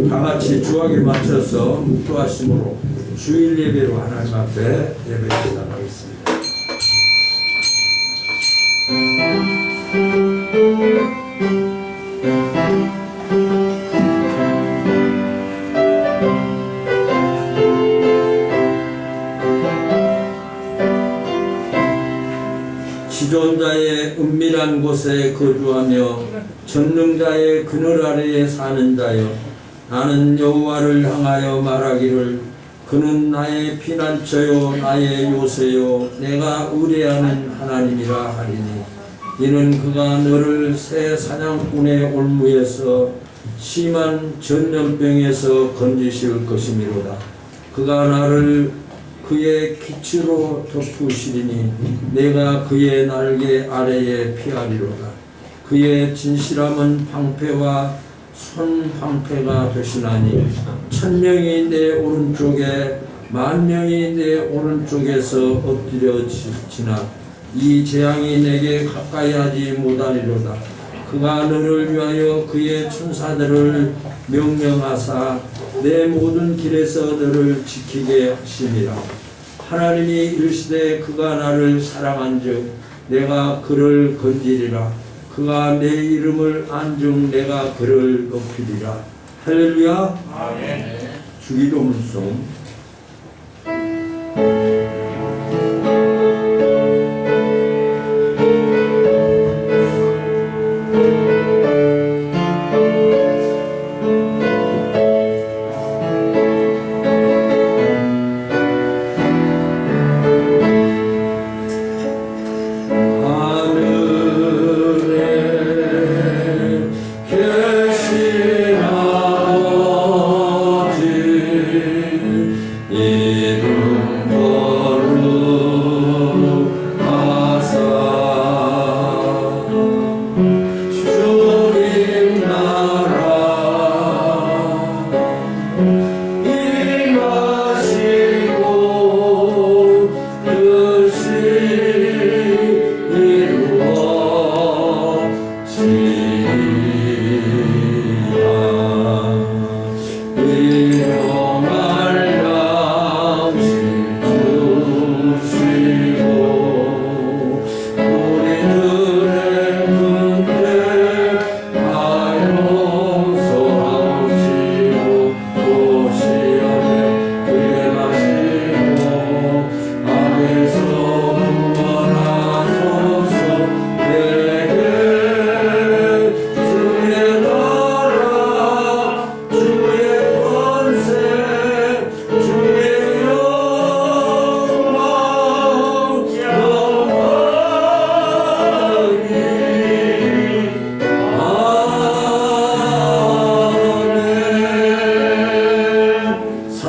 다 같이 주악에 맞춰서 묵도하심으로 주일 예배로 하나님 앞에 예배 시작하겠습니다. 지존자의 은밀한 곳에 거주하며 전능자의 그늘 아래에 사는 자여, 나는 여호와를 향하여 말하기를 그는 나의 피난처요 나의 요새요 내가 의뢰하는 하나님이라 하리니, 이는 그가 너를 새 사냥꾼의 올무에서 심한 전염병에서 건지실 것이미로다. 그가 나를 그의 기치로 덮으시리니 내가 그의 날개 아래에 피하리로다. 그의 진실함은 방패와 손방패가 되시나니 1000명이 내 오른쪽에 10,000명이 내 오른쪽에서 엎드려지나 이 재앙이 내게 가까이 하지 못하리로다. 그가 너를 위하여 그의 천사들을 명령하사 내 모든 길에서 너를 지키게 하심이라. 하나님이 이르시되 그가 나를 사랑한즉 내가 그를 건지리라. 그가 내 이름을 안즉 내가 그를 높이리라. 할렐루야. 아멘. 주기도문송.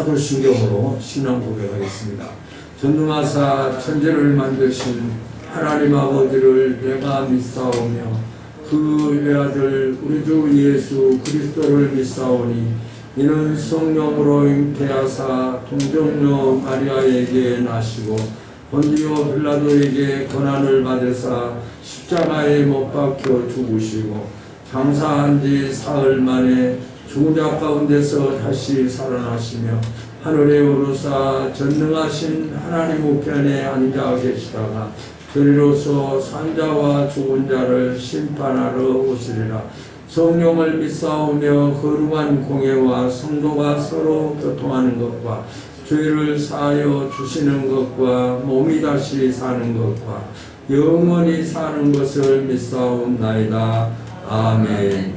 사도신경으로 신앙 고백하겠습니다. 전능하사 천지를 만드신 하나님 아버지를 내가 믿사오며 그 외아들 우리 주 예수 그리스도를 믿사오니, 이는 성령으로 잉태하사 동정녀 마리아에게 나시고 본디오 빌라도에게 고난을 받으사 십자가에 못 박혀 죽으시고 장사한 지 사흘 만에 죽은 자 가운데서 다시 살아나시며 하늘에 오르사 전능하신 하나님 우편에 앉아 계시다가 저리로서 산자와 죽은 자를 심판하러 오시리라. 성령을 믿사오며 거룩한 공예와 성도가 서로 교통하는 것과 죄를 사하여 주시는 것과 몸이 다시 사는 것과 영원히 사는 것을 믿사옵나이다. 아멘.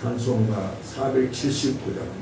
찬송가 479장.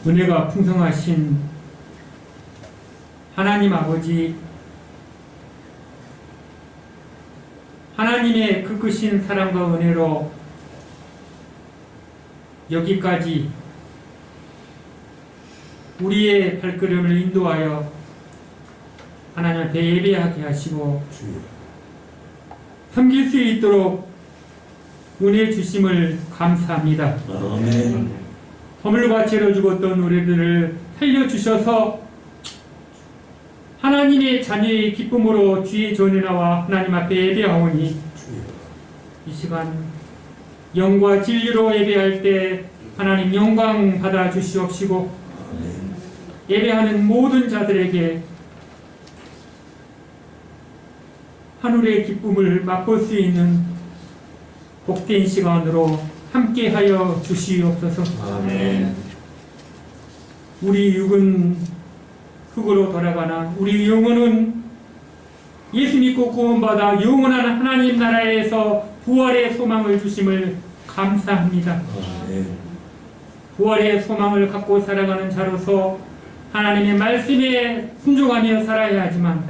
은혜가 풍성하신 하나님 아버지, 하나님의 그 크신 사랑과 은혜로 여기까지 우리의 발걸음을 인도하여 하나님 앞에 예배하게 하시고 섬길 수 있도록 은혜 주심을 감사합니다. 아멘. 허물과 죄로 죽었던 우리들을 살려주셔서 하나님의 자녀의 기쁨으로 주의 전에 나와 하나님 앞에 예배하오니 이 시간 영과 진리로 예배할 때 하나님 영광 받아 주시옵시고 예배하는 모든 자들에게 하늘의 기쁨을 맛볼 수 있는 복된 시간으로 함께하여 주시옵소서. 아멘. 우리 육은 흙으로 돌아가나 우리 영혼은 예수 믿고 구원받아 영원한 하나님 나라에서 부활의 소망을 주심을 감사합니다. 아멘. 부활의 소망을 갖고 살아가는 자로서 하나님의 말씀에 순종하며 살아야 하지만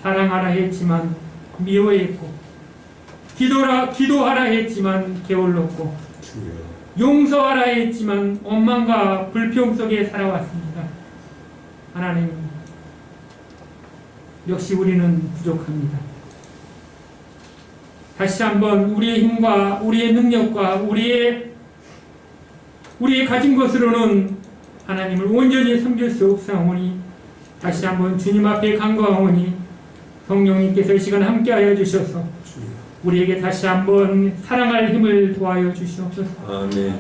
사랑하라 했지만 미워했고 기도하라 했지만 게을렀고 용서하라 했지만 원망과 불평 속에 살아왔습니다. 하나님, 역시 우리는 부족합니다. 다시 한번 우리의 힘과 우리의 능력과 우리의 가진 것으로는 하나님을 온전히 섬길 수 없사오니 다시 한번 주님 앞에 간구하오니 성령님께서 이 시간 함께하여 주셔서 우리에게 다시 한번 사랑할 힘을 더하여 주시옵소서. 아멘.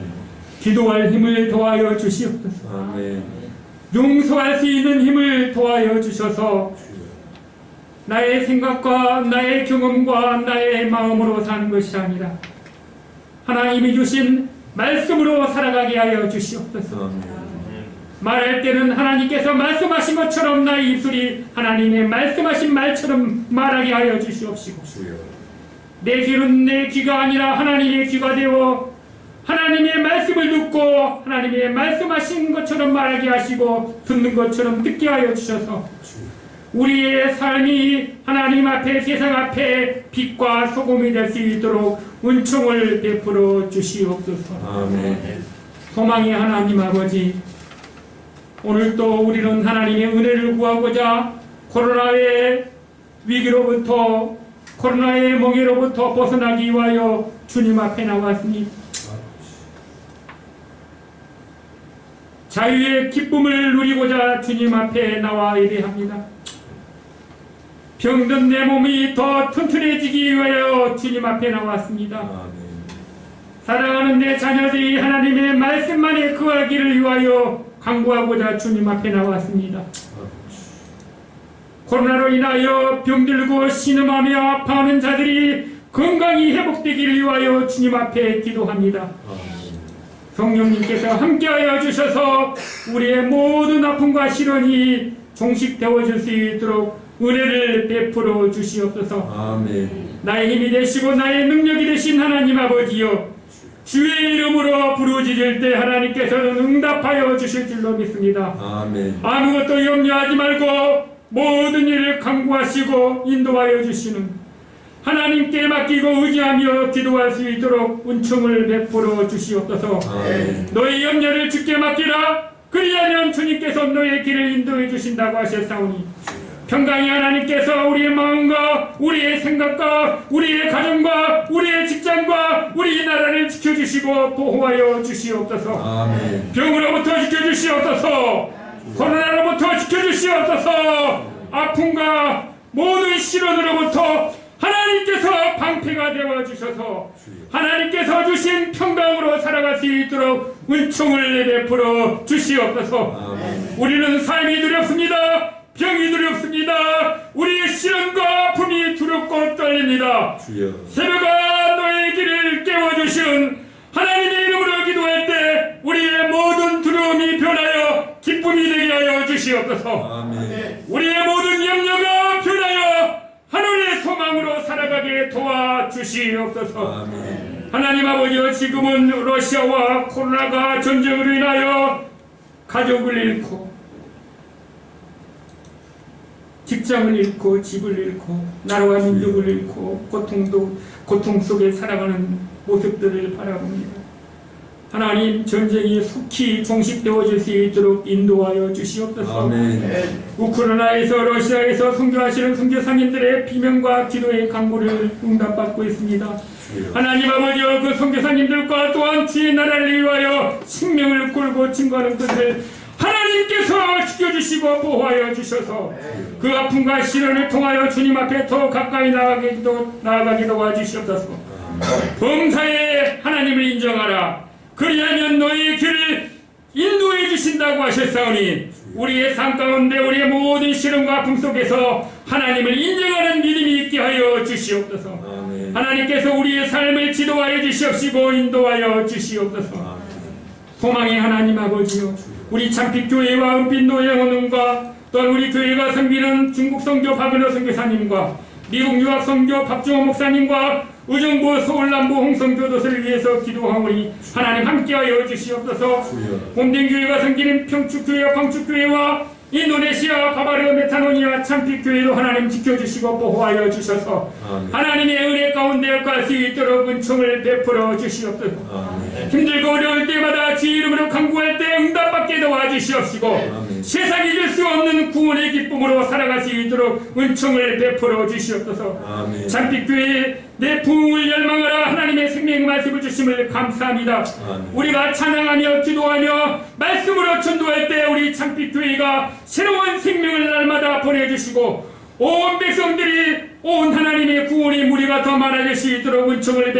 기도할 힘을 더하여 주시옵소서. 아멘. 용서할 수 있는 힘을 더하여 주셔서 나의 생각과 나의 경험과 나의 마음으로 사는 것이 아니라 하나님이 주신 말씀으로 살아가게 하여 주시옵소서. 아멘. 말할 때는 하나님께서 말씀하신 것처럼 나의 입술이 하나님의 말씀하신 말처럼 말하게 하여 주시옵시고 내 귀는 내 귀가 아니라 하나님의 귀가 되어 하나님의 말씀을 듣고 하나님의 말씀하신 것처럼 말하게 하시고 듣는 것처럼 듣게 하여 주셔서 우리의 삶이 하나님 앞에 세상 앞에 빛과 소금이 될 수 있도록 은총을 베풀어 주시옵소서. 아멘. 소망의 하나님 아버지, 오늘도 우리는 하나님의 은혜를 구하고자 코로나의 위기로부터, 코로나의 멍에로부터 벗어나기 위하여 주님 앞에 나왔습니다. 자유의 기쁨을 누리고자 주님 앞에 나와 예배합니다. 병든 내 몸이 더 튼튼해지기 위하여 주님 앞에 나왔습니다. 아멘. 사랑하는 내 자녀들이 하나님의 말씀만에 거하기를 위하여 간구하고자 주님 앞에 나왔습니다. 코로나로 인하여 병들고 신음하며 아파하는 자들이 건강히 회복되기를 위하여 주님 앞에 기도합니다. 성령님께서 함께하여 주셔서 우리의 모든 아픔과 시련이 종식되어질 수 있도록 은혜를 베풀어 주시옵소서. 아멘. 나의 힘이 되시고 나의 능력이 되신 하나님 아버지여, 주의 이름으로 부르짖을 때 하나님께서는 응답하여 주실 줄로 믿습니다. 아멘. 아무것도 염려하지 말고 모든 일을 간구하시고 인도하여 주시는 하나님께 맡기고 의지하며 기도할 수 있도록 은총을 베풀어 주시옵소서. 아멘. 너의 염려를 주께 맡기라. 그리하면 주님께서 너의 길을 인도해 주신다고 하셨사오니, 평강의 하나님께서 우리의 마음과 우리의 생각과 우리의 가정과 우리의 직장과 우리 나라를 지켜주시고 보호하여 주시옵소서. 아멘. 병으로부터 지켜주시옵소서. 코로나로부터 지켜주시옵소서. 아픔과 모든 시련으로부터 하나님께서 방패가 되어주셔서 하나님께서 주신 평강으로 살아갈 수 있도록 은총을 베풀어 주시옵소서. 아멘. 우리는 삶이 두렵습니다. 병이 두렵습니다. 우리의 시련과 아픔이 두렵고 떨립니다. 주여. 새벽아 너의 길을 깨워주신 하나님의 이름으로 기도할 때 우리의 모든 두려움이 변하여 기쁨이 되게 하여 주시옵소서. 아멘. 우리의 모든 염려가 변하여 하늘의 소망으로 살아가게 도와주시옵소서. 아멘. 하나님 아버지여, 지금은 러시아와 코로나가 전쟁으로 인하여 가족을 잃고 직장을 잃고 집을 잃고 나라와 민족을 잃고 고통 속에 살아가는 모습들을 바라봅니다. 하나님, 전쟁이 속히 종식되어질 수 있도록 인도하여 주시옵소서. 아멘. 우크라이나에서 러시아에서 선교하시는 선교사님들의 비명과 기도의 간구를 응답받고 있습니다. 하나님 아버지여, 그 선교사님들과 또한 주의 나라를 위하여 생명을 걸고 증거하는 것을 하나님께서 지켜주시고 보호하여 주셔서 그 아픔과 시련을 통하여 주님 앞에 더 가까이 나아가게 도와주시옵소서. 범사에 하나님을 인정하라. 그리하면 너희 길을 인도해 주신다고 하셨사오니, 우리의 삶 가운데 우리의 모든 시련과 아픔 속에서 하나님을 인정하는 믿음이 있게 하여 주시옵소서. 아멘. 하나님께서 우리의 삶을 지도하여 주시옵시고 인도하여 주시옵소서. 소망의 하나님 아버지요, 우리 참빛교회와 은빛노예 헌음과 또한 우리 교회가 섬기는 중국 선교 박은호 선교사님과 미국 유학 선교 박종호 목사님과 의정부 서울남부 홍성교도소를 위해서 기도하오니 하나님 함께하여 주시옵소서. 봄den교회가 섬기는 평축교회와 광축교회와 인도네시아 바바르 메타노니아 참빛교회도 하나님 지켜주시고 보호하여 주셔서 하나님의 은혜 가운데 갈 수 있도록 은총을 베풀어 주시옵소서. 힘들고 어려울 때마다 주의 이름으로 간구할 때 응답받게 도와주시옵시고 세상이 줄 수 없는 구원의 기쁨으로 살아갈 수 있도록 은총을 베풀어 주시옵소서. 참빛교회 내 부흥을 열망하라. 하나님의 생명의 말씀을 주심을 감사합니다. 우리가 찬양하며 기도하며 말씀으로 전도할 때 우리 참빛교회가 새로운 생명을 날마다 보내주시고 온 백성들이 온 하나님의 구원의 무리가 더 많아질 수 있도록 은총을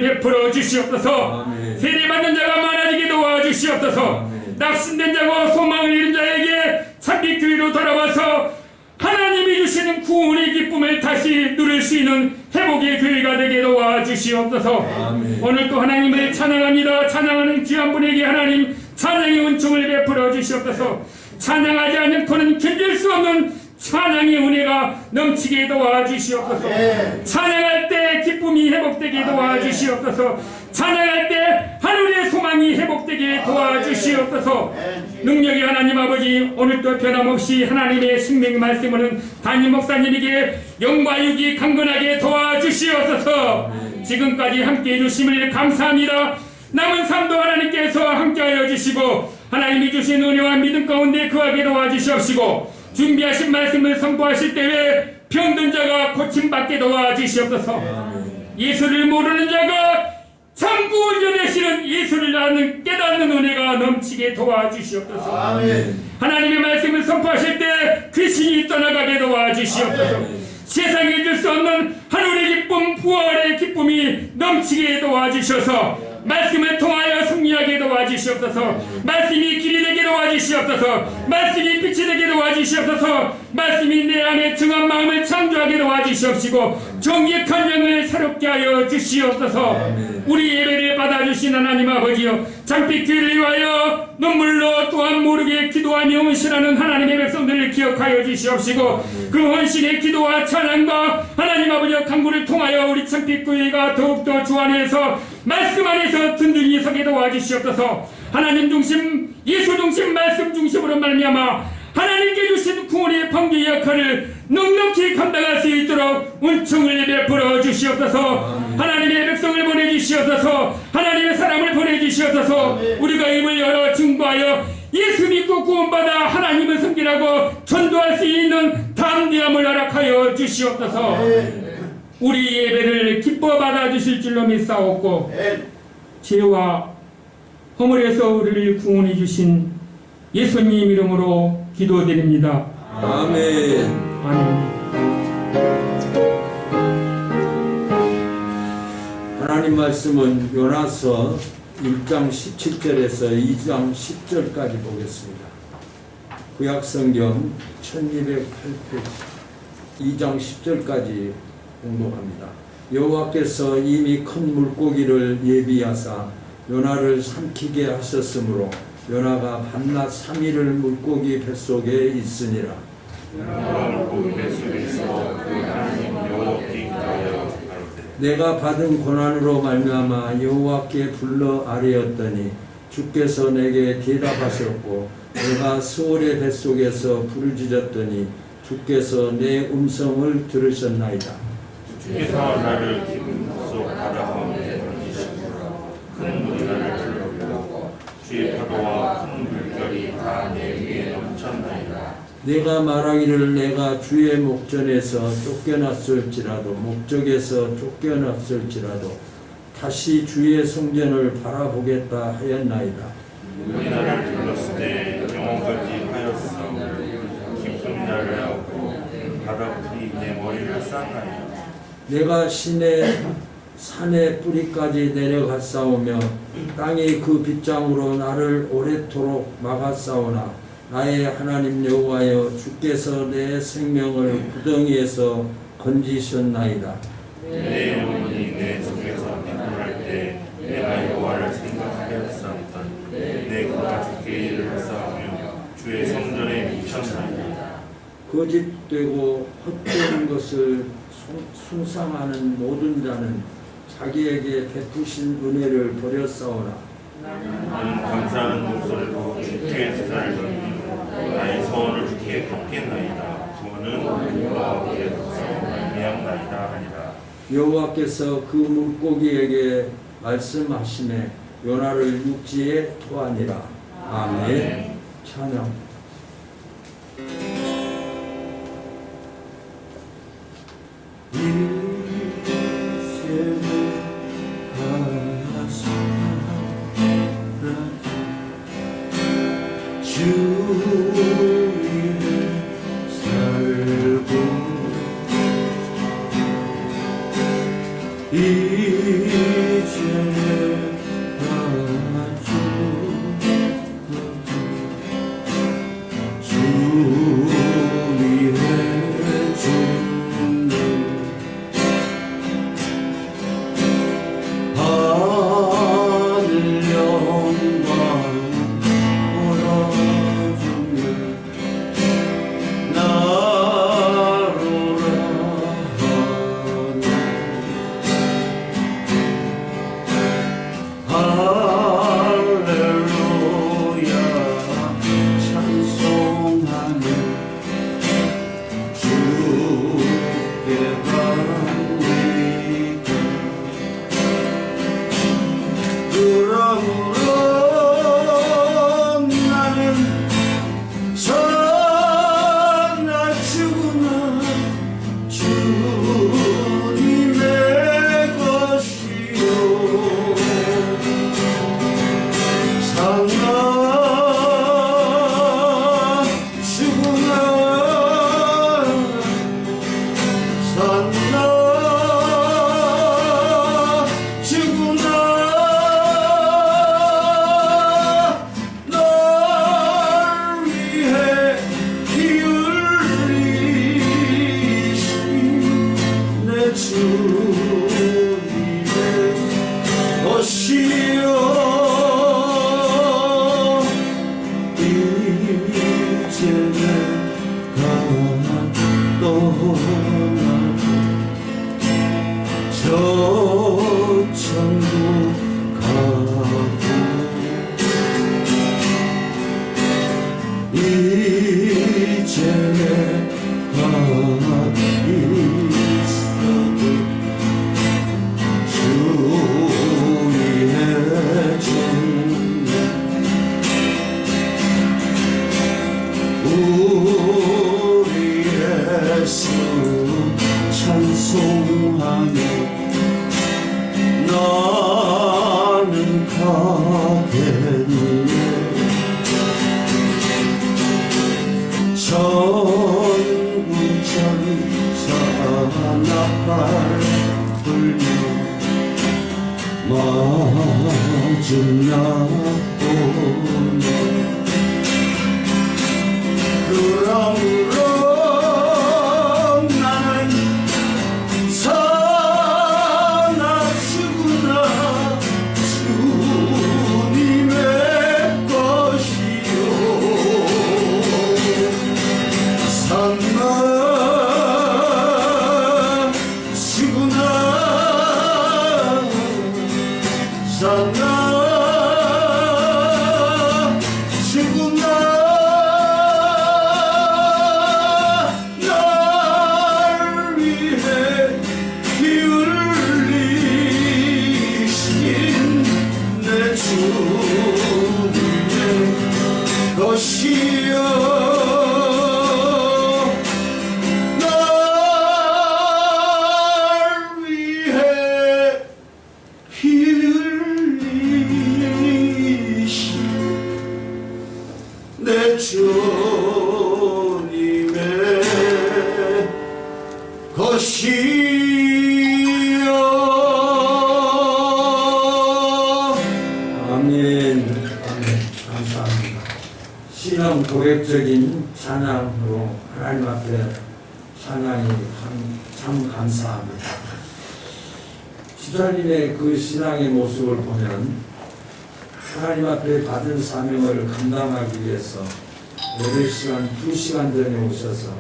베풀어 주시옵소서. 세례받는 자가 많아지게 도와주시옵소서. 낙심된 자와 소망을 잃은 자에게 참빛교회로 돌아와서 하나님이 주시는 구원의 기쁨을 다시 누릴 수 있는 회복의 교회가 되게 도와주시옵소서. 오늘 또 하나님을 찬양합니다. 찬양하는 귀한 분에게 하나님 찬양의 은총을 베풀어 주시옵소서. 찬양하지 않고는 견딜 수 없는 찬양의 은혜가 넘치게 도와주시옵소서. 찬양할 때 기쁨이 회복되게 도와주시옵소서. 찬양할 때 하늘의 소망이 건강이 회복되게 도와주시옵소서. 능력의 하나님 아버지, 오늘도 변함없이 하나님의 생명 말씀을 담임 목사님에게 영과육이 강건하게 도와주시옵소서. 지금까지 함께해 주심을 감사합니다. 남은 삶도 하나님께서 함께하여 주시고 하나님이 주신 은혜와 믿음 가운데 거하게 도와주시옵시고 준비하신 말씀을 선포하실 때에 병든 자가 고침받게 도와주시옵소서. 예수를 모르는 자가 참 구원자 되시는 예수를 아는 깨닫는 은혜가 넘치게 도와주시옵소서. 하나님의 말씀을 선포하실 때 귀신이 떠나가게 도와주시옵소서. 세상에 줄 수 없는 하늘의 기쁨, 부활의 기쁨이 넘치게 도와주셔서 말씀을 통하여 승리하게 도와주시옵소서. 말씀이 길이 되게 도와주시옵소서. 말씀이 빛이 되게 도와주시옵소서. 말씀이 내 안에 정한 마음을 창조하게 도와주시옵시고 정직한 영을 새롭게 하여 주시옵소서. 우리 예배를 받아주신 하나님 아버지여, 장빛교회를 위하여 눈물로 또한 모르게 기도하며 헌신하는 하나님의 백성들을 기억하여 주시옵시고 그 헌신의 기도와 찬양과 하나님 아버지의 간구를 통하여 우리 장빛교회가 더욱더 주 안에서 말씀 안에서 든든히 서게 도와주시옵소서. 하나님 중심, 예수 중심, 말씀 중심으로 말미암아 하나님께 주신 구원의 번개의 역할을 넉넉히 감당할 수 있도록 은총을 베풀어 주시옵소서. 하나님의 백성을 보내주시옵소서. 하나님의 사람을 보내주시옵소서. 우리가 입을 열어 증거하여 예수 믿고 구원받아 하나님을 섬기라고 전도할 수 있는 담대함을 허락하여 주시옵소서. 우리 예배를 기뻐 받아주실 줄로 믿사옵고 죄와 허물에서 우리를 구원해 주신 예수님 이름으로 기도드립니다. 아멘. 아멘. 하나님 말씀은 요나서 1장 17절에서 2장 10절까지 보겠습니다. 구약성경 1208페이지 2장 10절까지 공독합니다. 여호와께서 이미 큰 물고기를 예비하사 요나를 삼키게 하셨으므로 요나가 밤낮 3일을 물고기 뱃속에 있으니라. 물고기 뱃속에서 그 하나님 여호와께 기도하여 내가 받은 고난으로 말미암아 여호와께 불러 아뢰었더니 주께서 내게 대답하셨고 내가 스올의 뱃속에서 부르짖었더니 주께서 내 음성을 들으셨나이다. 주께서 나를 깊은 속 바다 가운데 던지시고 큰 물이 나를 들렀고 주의 파도와 큰 물결이 다 내 위에 넘쳤나이다. 내가 말하기를 내가 주의 목전에서 쫓겨났을지라도 목적에서 쫓겨났을지라도 다시 주의 성전을 바라보겠다 하였나이다. 물이 나를 들렀을 때 영혼까지 하였어. 깊은 나를 안고 바다불이 내 머리를 쌌나이다. 내가 산의 뿌리까지 내려갔사오며 땅이 그 빗장으로 나를 오래도록 막았사오나 나의 하나님 여호와여 주께서 내 생명을 구덩이에서 건지셨나이다. 내 영혼이 내 속에서 피곤할 때 내가 여호와를 생각하였사오던 내가 주께 일을 쌓으며 주의 성전에 미쳤나이다. 거짓되고 헛되는 것을 숭상하는 모든 자는 자기에게 베푸신 은혜를 버렸사오나 나는 감사하는 목소리로 주께 제사를 드리고 나의 서원을 주께 갚겠나이다. 구원은 여호와께로서 말미암나이다 하니라. 여호와께서 그 물고기에게 말씀하시매 요나를 육지에 토하니라. 아멘. 찬양. 것이여 이제 내가 떠나고 저 천국 가고 이제 내가 있어도 주위에 우리의 수 찬송하며 나는 가겠네 전국 전사 나팔 불며 마중 나오네 그러므로 나는 사나 죽으나 주님의 것이요 사나 죽으나 사나 죽으나 날 위해 피 흘리신 내 주님의 것이여 날 위해 피 흘리신 내 주님의 것이요 아멘. 아멘. 감사합니다. 신앙 고백적인 찬양으로 하나님 앞에 찬양이 참 감사합니다. 집사님의 그 신앙의 모습을 보면 하나님 앞에 받은 사명을 감당하기 위해서 예배 시간 2시간 전에 오셔서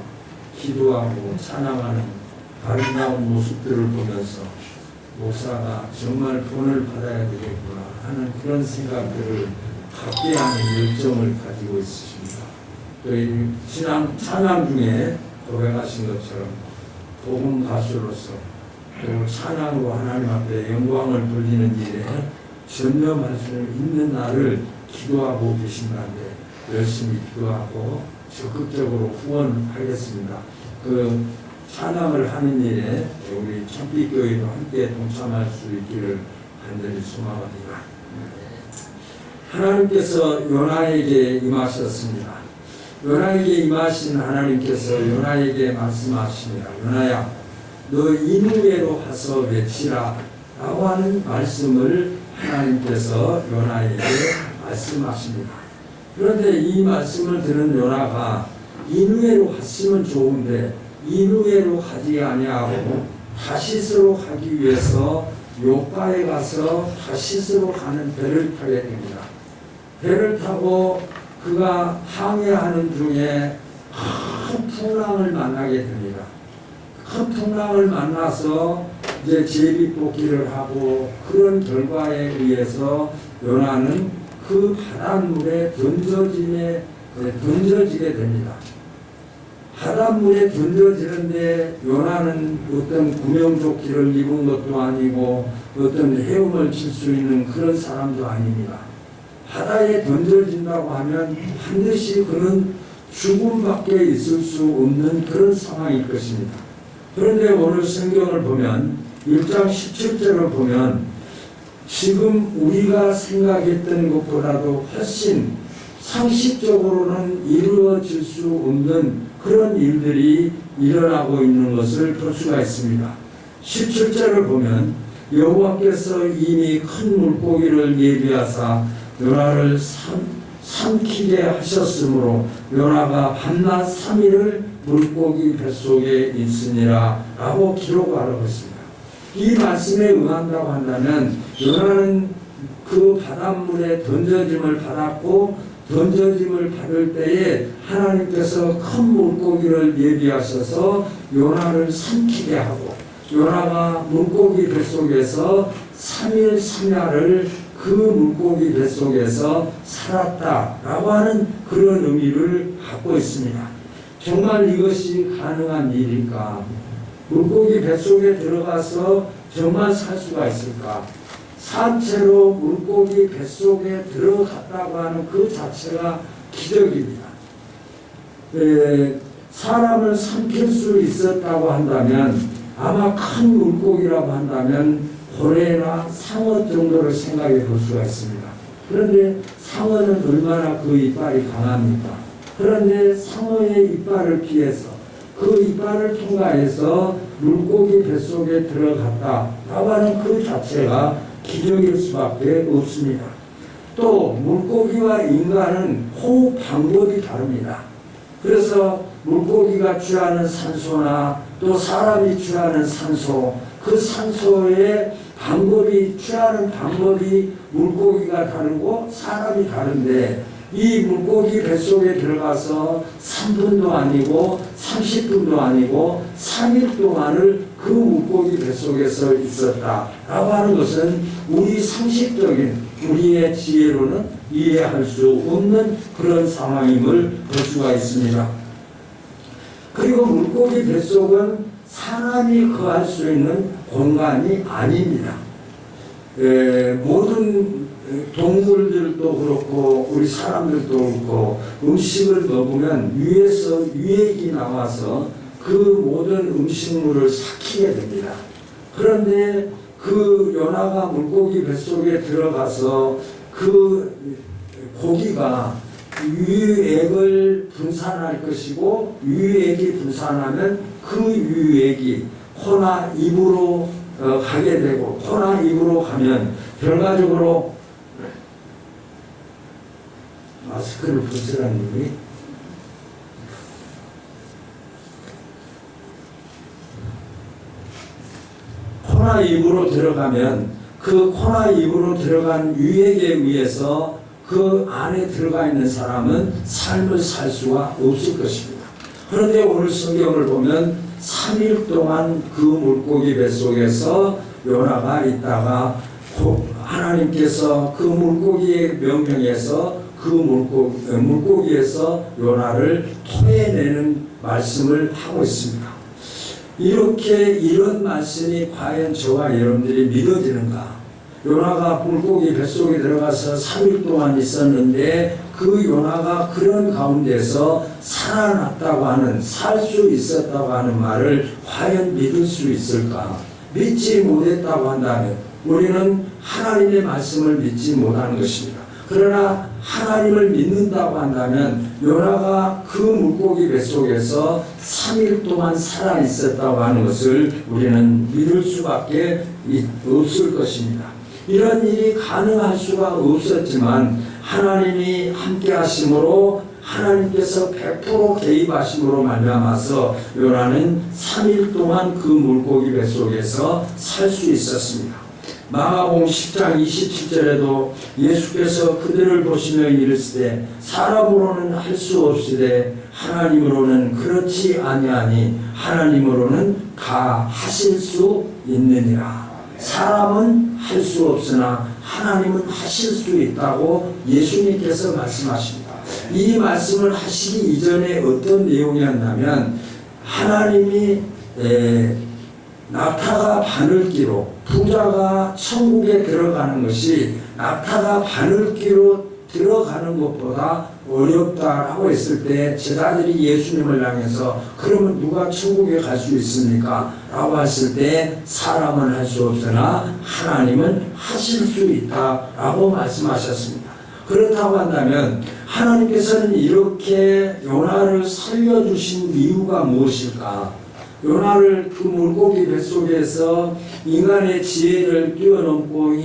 기도하고 찬양하는 아름다운 모습들을 보면서 목사가 정말 본을 받아야 되겠구나 하는 그런 생각들을 갖게 하는 열정을 가지고 있으십니다. 또 이 찬양 중에 고백하신 것처럼 복음 가수로서 또 찬양으로 하나님 앞에 영광을 돌리는 일에 전념할 수 있는 날을 기도하고 계신다는데 열심히 기도하고 적극적으로 후원하겠습니다. 그 찬양을 하는 일에 우리 천빛교회도 함께 동참할 수 있기를 간절히 소망합니다. 하나님께서 요나에게 임하셨습니다. 요나에게 임하신 하나님께서 요나에게 말씀하십니다. 요나야, 너 이누에로 가서 외치라 라고 하는 말씀을 하나님께서 요나에게 말씀하십니다. 그런데 이 말씀을 들은 요나가 이누에로 갔으면 좋은데 이누에로 가지 아니하고 다시스로 가기 위해서 요파에 가서 다시스로 가는 배를 타게 됩니다. 배를 타고 그가 항해하는 중에 큰 풍랑을 만나게 됩니다. 큰 풍랑을 만나서 이제 제비뽑기를 하고 그런 결과에 의해서 요나는 그 바닷물에 던져지게 됩니다. 바닷물에 던져지는데 요나는 어떤 구명조끼를 입은 것도 아니고 어떤 헤엄을 칠 수 있는 그런 사람도 아닙니다. 바다에 던져진다고 하면 반드시 그는 죽음밖에 있을 수 없는 그런 상황일 것입니다. 그런데 오늘 성경을 보면 1장 17절을 보면 지금 우리가 생각했던 것보다도 훨씬 상식적으로는 이루어질 수 없는 그런 일들이 일어나고 있는 것을 볼 수가 있습니다. 17절을 보면 여호와께서 이미 큰 물고기를 예비하사 요나를 삼키게 하셨으므로 요나가 밤낮 3일을 물고기 뱃속에 있으니라 라고 기록하고 있습니다. 이 말씀에 응한다고 한다면 요나는 그 바닷물에 던져짐을 받았고 던져짐을 받을 때에 하나님께서 큰 물고기를 예비하셔서 요나를 삼키게 하고 요나가 물고기 뱃속에서 3일 3야를 그 물고기 뱃속에서 살았다라고 하는 그런 의미를 갖고 있습니다. 정말 이것이 가능한 일일까? 물고기 뱃속에 들어가서 정말 살 수가 있을까? 산채로 물고기 뱃속에 들어갔다고 하는 그 자체가 기적입니다. 사람을 삼킬 수 있었다고 한다면 아마 큰 물고기라고 한다면 고래나 상어 정도를 생각해 볼 수가 있습니다. 그런데 상어는 얼마나 그 이빨이 강합니까? 그런데 상어의 이빨을 피해서 그 이빨을 통과해서 물고기 뱃속에 들어갔다라고 하는 그 자체가 기적일 수밖에 없습니다. 또 물고기와 인간은 호흡 방법이 다릅니다. 그래서 물고기가 취하는 산소나 또 사람이 취하는 산소, 그 산소의 방법이 취하는 방법이 물고기가 다르고 사람이 다른데 이 물고기 뱃속에 들어가서 3분도 아니고 30분도 아니고 3일 동안을 그 물고기 뱃속에서 있었다라고 하는 것은 우리 상식적인 우리의 지혜로는 이해할 수 없는 그런 상황임을 볼 수가 있습니다. 그리고 물고기 뱃속은 사람이 거할 수 있는 공간이 아닙니다. 모든 동물들도 그렇고 우리 사람들도 그렇고 음식을 먹으면 위에서 유액이 나와서 그 모든 음식물을 삭히게 됩니다. 그런데 그 요나가 물고기 뱃속에 들어가서 그 고기가 유액을 분산할 것이고 유액이 분산하면 그 유액이 코나 입으로 가게 되고 코나 입으로 가면 결과적으로 마스크를 벗으라는 얘기. 코나 입으로 들어가면 그 코나 입으로 들어간 유액에 의해서 그 안에 들어가 있는 사람은 삶을 살 수가 없을 것입니다. 그런데 오늘 성경을 보면 3일 동안 그 물고기 뱃속에서 요나가 있다가 하나님께서 그 물고기의 명령에서 그 물고기에서 요나를 토해내는 말씀을 하고 있습니다. 이렇게 이런 말씀이 과연 저와 여러분들이 믿어지는가? 요나가 물고기 뱃속에 들어가서 3일 동안 있었는데 그 요나가 그런 가운데서 살아났다고 하는 살 수 있었다고 하는 말을 과연 믿을 수 있을까? 믿지 못했다고 한다면 우리는 하나님의 말씀을 믿지 못하는 것입니다. 그러나 하나님을 믿는다고 한다면 요나가 그 물고기 뱃속에서 3일 동안 살아있었다고 하는 것을 우리는 믿을 수밖에 없을 것입니다. 이런 일이 가능할 수가 없었지만 하나님이 함께 하심으로 하나님께서 100% 개입하심으로 말미암아서 요나는 3일 동안 그 물고기 뱃속에서 살 수 있었습니다. 마가복음 10장 27절에도 예수께서 그들을 보시며 이르시되 사람으로는 할 수 없으되 하나님으로는 그렇지 아니하니 하나님으로는 다 하실 수 있느니라. 사람은 할 수 없으나 하나님은 하실 수 있다고 예수님께서 말씀하십니다. 이 말씀을 하시기 이전에 어떤 내용이었냐면 하나님이 낙타가 바늘기로 부자가 천국에 들어가는 것이 낙타가 바늘기로 들어가는 것보다 어렵다라고 했을 때 제자들이 예수님을 향해서 그러면 누가 천국에 갈 수 있습니까? 라고 했을 때 사람은 할 수 없으나 하나님은 하실 수 있다라고 말씀하셨습니다. 그렇다고 한다면 하나님께서는 이렇게 요나를 살려주신 이유가 무엇일까? 요나를 그 물고기 뱃속에서 인간의 지혜를 뛰어넘고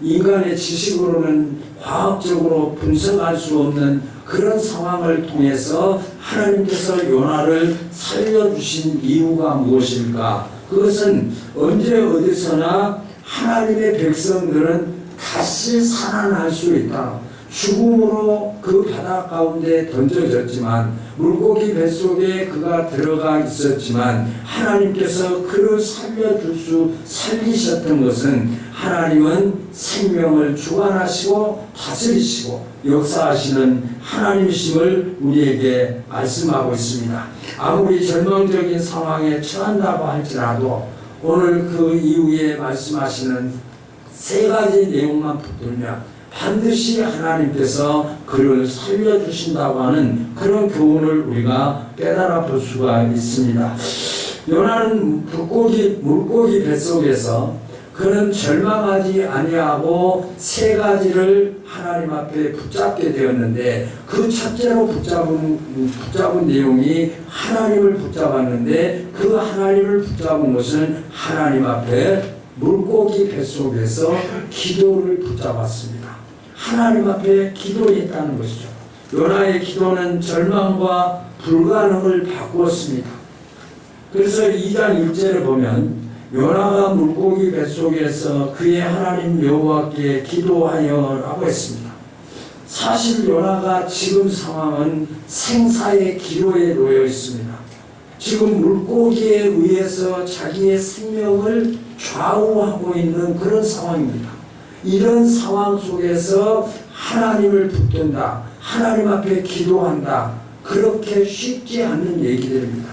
인간의 지식으로는 과학적으로 분석할 수 없는 그런 상황을 통해서 하나님께서 요나를 살려주신 이유가 무엇일까? 그것은 언제 어디서나 하나님의 백성들은 다시 살아날 수 있다. 죽음으로 그 바다 가운데 던져졌지만 물고기 뱃속에 그가 들어가 있었지만 하나님께서 그를 살리셨던 것은 하나님은 생명을 주관하시고 다스리시고 역사하시는 하나님이심을 우리에게 말씀하고 있습니다. 아무리 절망적인 상황에 처한다고 할지라도 오늘 그 이후에 말씀하시는 세 가지 내용만 붙들면 반드시 하나님께서 그를 살려주신다고 하는 그런 교훈을 우리가 깨달아 볼 수가 있습니다. 요나는 물고기 뱃속에서 그는 절망하지 아니하고 세 가지를 하나님 앞에 붙잡게 되었는데 그 첫째로 붙잡은 내용이 하나님을 붙잡았는데 그 하나님을 붙잡은 것은 하나님 앞에 물고기 뱃속에서 기도를 붙잡았습니다. 하나님 앞에 기도했다는 것이죠. 요나의 기도는 절망과 불가능을 바꾸었습니다. 그래서 2장 1절을 보면 요나가 물고기 뱃속에서 그의 하나님 여호와께 기도하여 라고 했습니다. 사실 요나가 지금 상황은 생사의 기로에 놓여 있습니다. 지금 물고기에 의해서 자기의 생명을 좌우하고 있는 그런 상황입니다. 이런 상황 속에서 하나님을 붙든다, 하나님 앞에 기도한다, 그렇게 쉽지 않는 얘기들입니다.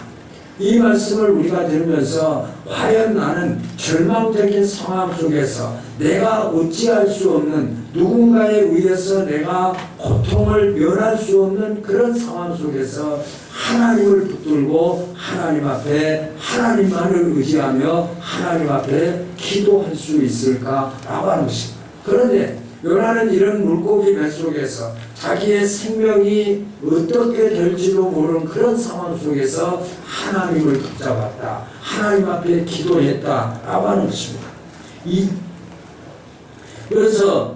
이 말씀을 우리가 들으면서 과연 나는 절망적인 상황 속에서 내가 어찌할 수 없는 누군가에 의해서 내가 고통을 면할 수 없는 그런 상황 속에서 하나님을 붙들고 하나님 앞에 하나님만을 의지하며 하나님 앞에 기도할 수 있을까라고 하는 것입니다. 그런데 요나는 이런 물고기 뱃속에서 자기의 생명이 어떻게 될지도 모르는 그런 상황 속에서 하나님을 붙잡았다. 하나님 앞에 기도했다라고 하는 것입니다. 그래서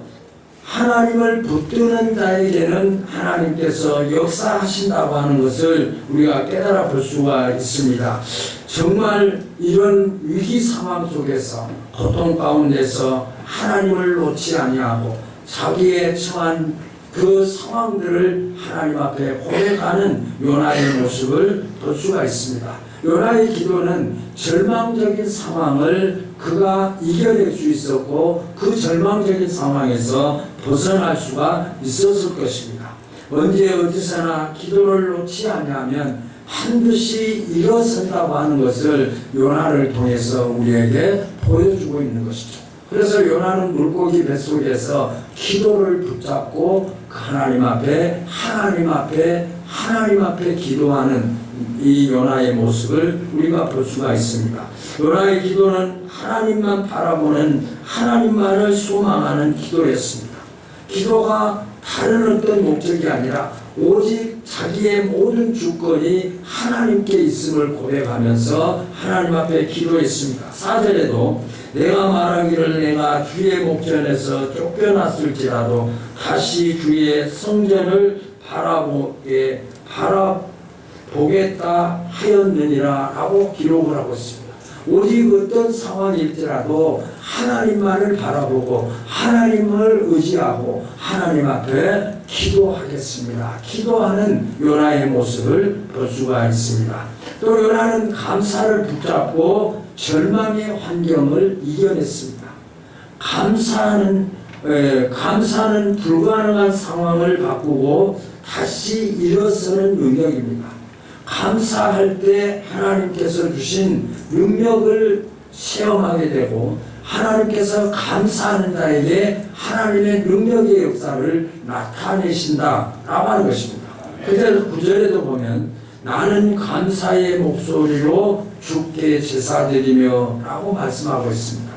하나님을 붙드는 자에게는 하나님께서 역사하신다고 하는 것을 우리가 깨달아 볼 수가 있습니다. 정말 이런 위기 상황 속에서 고통 가운데서 하나님을 놓지 아니하고 자기의 처한 그 상황들을 하나님 앞에 고백하는 요나의 모습을 볼 수가 있습니다. 요나의 기도는 절망적인 상황을 그가 이겨낼 수 있었고 그 절망적인 상황에서 벗어날 수가 있었을 것입니다. 언제 어디서나 기도를 놓지 아니하면 반드시 일어선다고 하는 것을 요나를 통해서 우리에게 보여주고 있는 것이죠. 그래서 요나는 물고기 뱃속에서 기도를 붙잡고 하나님 앞에 기도하는 이 요나의 모습을 우리가 볼 수가 있습니다. 요나의 기도는 하나님만 바라보는 하나님만을 소망하는 기도였습니다. 기도가 다른 어떤 목적이 아니라 오직 자기의 모든 주권이 하나님께 있음을 고백하면서 하나님 앞에 기도했습니다. 4절에도 내가 말하기를 내가 주의 목전에서 쫓겨났을지라도 다시 주의 성전을 바라보겠다 하였느니라 라고 기록을 하고 있습니다. 오직 어떤 상황일지라도 하나님만을 바라보고 하나님을 의지하고 하나님 앞에 기도하겠습니다. 기도하는 요나의 모습을 볼 수가 있습니다. 또 요나는 감사를 붙잡고 절망의 환경을 이겨냈습니다. 감사는 불가능한 상황을 바꾸고 다시 일어서는 능력입니다. 감사할 때 하나님께서 주신 능력을 체험하게 되고 하나님께서 감사하는 자에게 하나님의 능력의 역사를 나타내신다라고 하는 것입니다. 그래서 9절에도 보면 나는 감사의 목소리로 주께 제사드리며 라고 말씀하고 있습니다.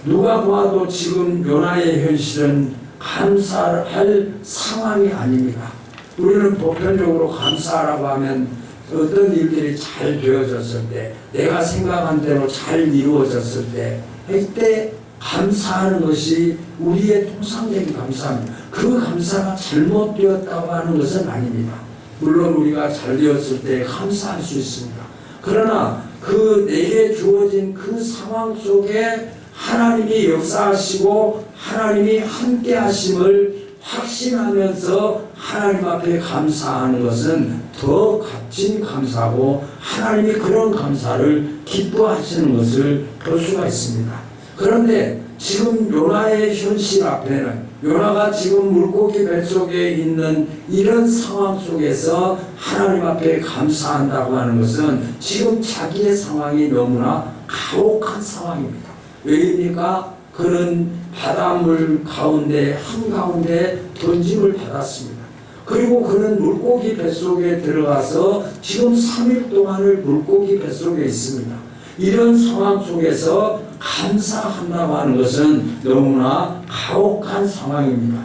누가 보아도 지금 요나의 현실은 감사할 상황이 아닙니다. 우리는 보편적으로 감사하라고 하면 어떤 일들이 잘 되어졌을 때, 내가 생각한 대로 잘 이루어졌을 때, 이때 감사하는 것이 우리의 통상적인 감사입니다. 그 감사가 잘못되었다고 하는 것은 아닙니다. 물론 우리가 잘 되었을 때 감사할 수 있습니다. 그러나 그 내게 주어진 그 상황 속에 하나님이 역사하시고 하나님이 함께 하심을 확신하면서 하나님 앞에 감사하는 것은 더 값진 감사고 하나님이 그런 감사를 기뻐하시는 것을 볼 수가 있습니다. 그런데 지금 요나의 현실 앞에는 요나가 지금 물고기 뱃속에 있는 이런 상황 속에서 하나님 앞에 감사한다고 하는 것은 지금 자기의 상황이 너무나 가혹한 상황입니다. 왜입니까? 그는 바닷물 가운데 한가운데 던짐을 받았습니다. 그리고 그는 물고기 뱃속에 들어가서 지금 3일 동안을 물고기 뱃속에 있습니다. 이런 상황 속에서 감사한다고 하는 것은 너무나 가혹한 상황입니다.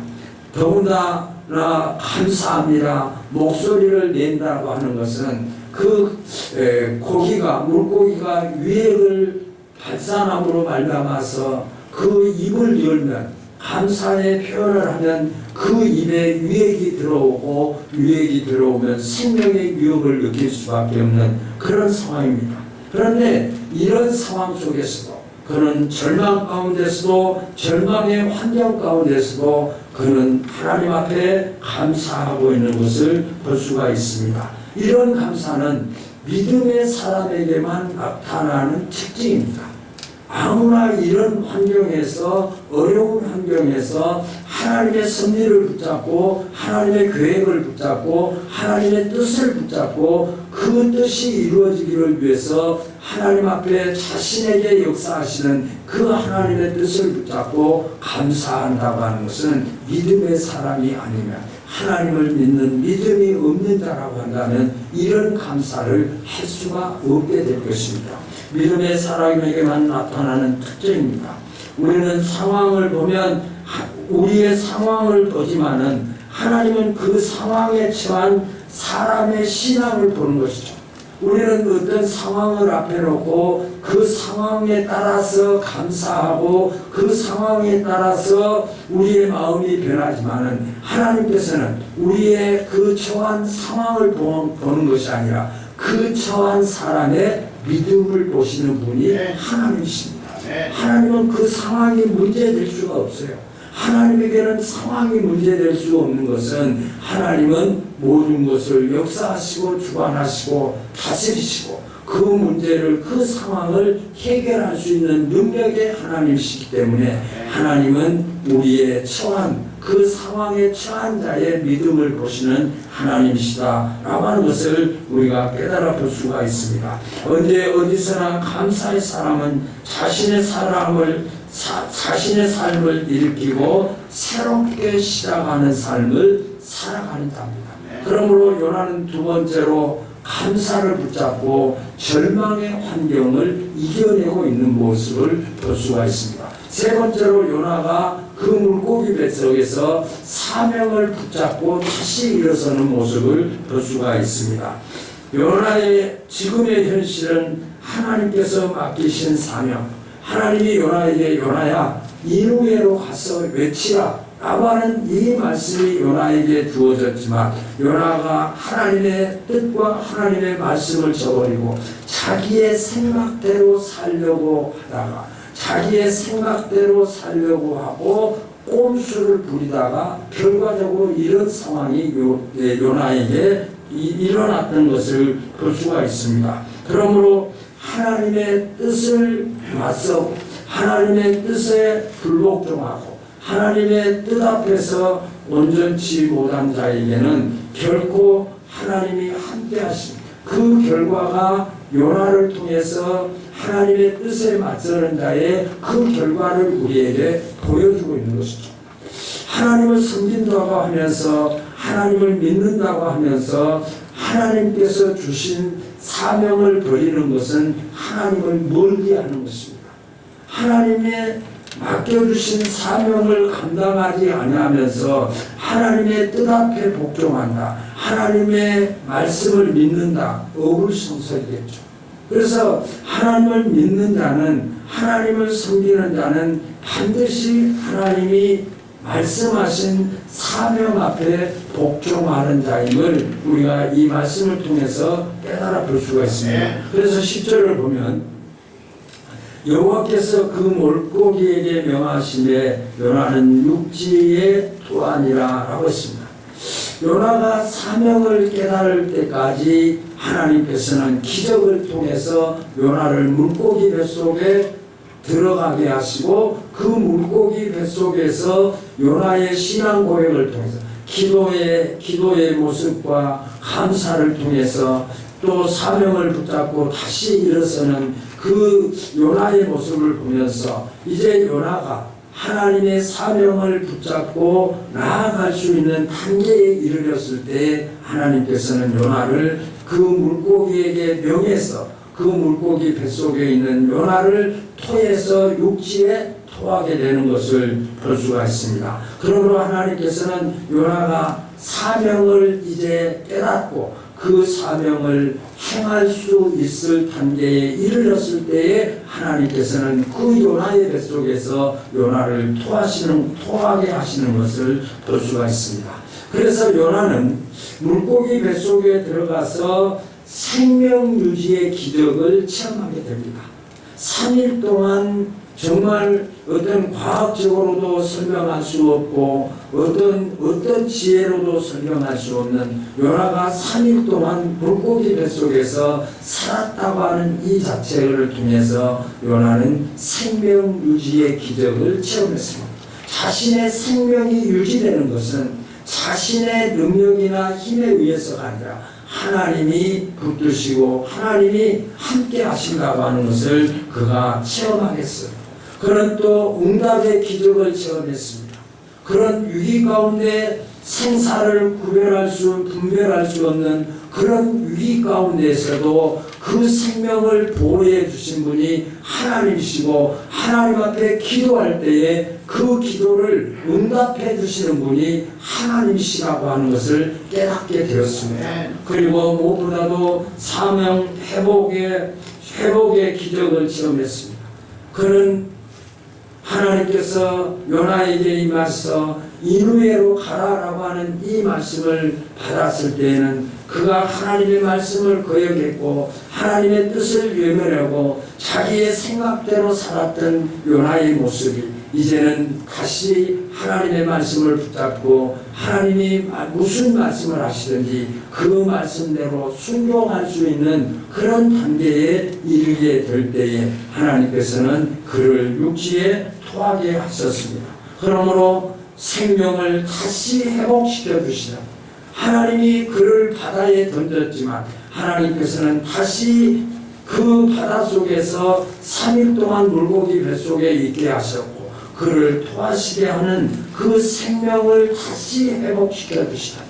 더군다나 감사합니다 목소리를 낸다고 하는 것은 그 물고기가 유액을 발산함으로 말미암아서 그 입을 열면 감사의 표현을 하면 그 입에 유액이 들어오고 유액이 들어오면 생명의 유혹을 느낄 수밖에 없는 그런 상황입니다. 그런데 이런 상황 속에서도 그는 절망 가운데서도 절망의 환경 가운데서도 그는 하나님 앞에 감사하고 있는 것을 볼 수가 있습니다. 이런 감사는 믿음의 사람에게만 나타나는 특징입니다. 아무나 이런 환경에서 어려운 환경에서 하나님의 섭리를 붙잡고 하나님의 계획을 붙잡고 하나님의 뜻을 붙잡고 그 뜻이 이루어지기를 위해서 하나님 앞에 자신에게 역사하시는 그 하나님의 뜻을 붙잡고 감사한다고 하는 것은 믿음의 사람이 아니면 하나님을 믿는 믿음이 없는 자라고 한다면 이런 감사를 할 수가 없게 될 것입니다. 믿음의 사람에게만 나타나는 특징입니다. 우리는 상황을 보면 우리의 상황을 보지만은 하나님은 그 상황에 처한 사람의 신앙을 보는 것이죠. 우리는 어떤 상황을 앞에 놓고 그 상황에 따라서 감사하고 그 상황에 따라서 우리의 마음이 변하지만은 하나님께서는 우리의 그 처한 상황을 보는 것이 아니라 그 처한 사람의 믿음을 보시는 분이 하나님이십니다. 하나님은 그 상황이 문제될 수가 없어요. 하나님에게는 상황이 문제될 수 없는 것은 하나님은 모든 것을 역사하시고 주관하시고 다스리시고 그 문제를 그 상황을 해결할 수 있는 능력의 하나님이시기 때문에 하나님은 우리의 처한 그 상황에 처한 자의 믿음을 보시는 하나님이시다 라고 하는 것을 우리가 깨달아 볼 수가 있습니다. 언제 어디서나 감사의 사람은 자신의 삶을 일으키고 새롭게 시작하는 삶을 살아가는 자입니다. 그러므로 요나는 두 번째로 감사를 붙잡고 절망의 환경을 이겨내고 있는 모습을 볼 수가 있습니다. 세 번째로 요나가 그 물고기 뱃속에서 사명을 붙잡고 다시 일어서는 모습을 볼 수가 있습니다. 요나의 지금의 현실은 하나님께서 맡기신 사명, 하나님이 요나에게 요나야 니느웨로 가서 외치라 라고 하는 이 말씀이 요나에게 주어졌지만 요나가 하나님의 뜻과 하나님의 말씀을 저버리고 자기의 생각대로 살려고 하다가 자기의 생각대로 살려고 하고 꼼수를 부리다가 결과적으로 이런 상황이 요나에게 일어났던 것을 볼 수가 있습니다. 그러므로 하나님의 뜻을 맞서 하나님의 뜻에 불복종하고 하나님의 뜻 앞에서 온전치 못한 자에게는 결코 하나님이 함께 하십니다. 그 결과가 요나를 통해서 하나님의 뜻에 맞서는 자의 그 결과를 우리에게 보여주고 있는 것이죠. 하나님을 섬긴다고 하면서 하나님을 믿는다고 하면서 하나님께서 주신 사명을 버리는 것은 하나님을 멀리하는 것입니다. 하나님의 맡겨주신 사명을 감당하지 아니하면서 하나님의 뜻 앞에 복종한다. 하나님의 말씀을 믿는다. 어불성설이겠죠. 그래서 하나님을 믿는 자는 하나님을 섬기는 자는 반드시 하나님이 말씀하신 사명 앞에 복종하는 자임을 우리가 이 말씀을 통해서 깨달아 볼 수가 있습니다. 그래서 10절을 보면 여호와께서 그 물고기에게 명하심에 요나는 육지에 토하니라 라고 했습니다. 요나가 사명을 깨달을 때까지 하나님께서는 기적을 통해서 요나를 물고기 뱃속에 들어가게 하시고 그 물고기 뱃속에서 요나의 신앙 고백을 통해서 기도의 모습과 감사를 통해서 또 사명을 붙잡고 다시 일어서는 그 요나의 모습을 보면서 이제 요나가 하나님의 사명을 붙잡고 나아갈 수 있는 단계에 이르렀을 때 하나님께서는 요나를 그 물고기에게 명해서 그 물고기 뱃속에 있는 요나를 토해서 육지에 토하게 되는 것을 볼 수가 있습니다. 그러므로 하나님께서는 요나가 사명을 이제 깨닫고 그 사명을 행할 수 있을 단계에 이르렀을 때에 하나님께서는 그 요나의 뱃속에서 요나를 토하게 하시는 것을 볼 수가 있습니다. 그래서 요나는 물고기 뱃속에 들어가서 생명 유지의 기적을 체험하게 됩니다. 3일 동안 정말 어떤 과학적으로도 설명할 수 없고 어떤 지혜로도 설명할 수 없는 요나가 3일 동안 물고기 뱃속에서 살았다고 하는 이 자체를 통해서 요나는 생명 유지의 기적을 체험했습니다. 자신의 생명이 유지되는 것은 자신의 능력이나 힘에 의해서가 아니라 하나님이 붙드시고 하나님이 함께 하신다고 하는 것을 그가 체험하겠어요. 그는 또 응답의 기적을 체험했습니다. 그런 위기 가운데 생사를 분별할 수 없는 그런 위기 가운데에서도 그 생명을 보호해 주신 분이 하나님이시고 하나님 앞에 기도할 때에 그 기도를 응답해 주시는 분이 하나님이시라고 하는 것을 깨닫게 되었습니다. 그리고 무엇보다도 사명 회복의 기적을 체험했습니다. 그는 하나님께서 요나에게 임하셔서 니느웨로 가라라고 하는 이 말씀을 받았을 때에는 그가 하나님의 말씀을 거역했고 하나님의 뜻을 외면하고 자기의 생각대로 살았던 요나의 모습이 이제는 다시 하나님의 말씀을 붙잡고 하나님이 무슨 말씀을 하시든지 그 말씀대로 순종할 수 있는 그런 단계에 이르게 될 때에 하나님께서는 그를 육지에 토하게 하셨습니다. 그러므로 생명을 다시 회복시켜 주시라. 하나님이 그를 바다에 던졌지만 하나님께서는 다시 그 바다 속에서 3일 동안 물고기 뱃속에 있게 하셨고 그를 토하시게 하는 그 생명을 다시 회복시켜 주시라.